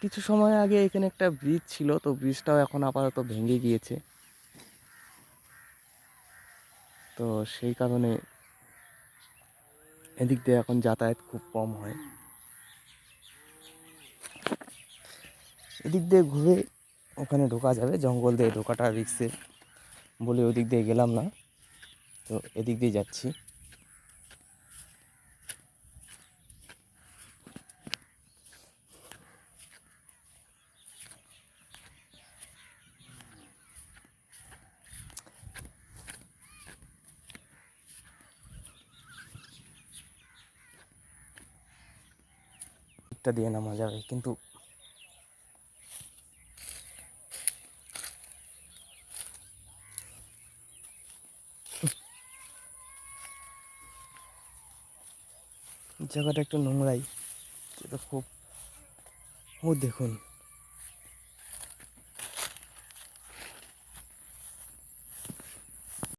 কিছু সময় আগে এখানে একটা ব্রিজ ছিল, তো ব্রিজটাও এখন আপাতত ভেঙে গিয়েছে। তো সেই কারণে এদিক দিয়ে এখন যাতায়াত খুব কম হয়। এদিক দিয়ে ঘুরে ওখানে ঢোকা যাবে, জঙ্গল দিয়ে ঢোকাটা রিক্সের বলে ওদিক দিয়ে গেলাম না, তো এদিক দিয়ে যাচ্ছি। দিকটা দিয়ে নামা যাবে, কিন্তু জায়গাটা একটু নোংরাই, যেটা খুব, ও দেখুন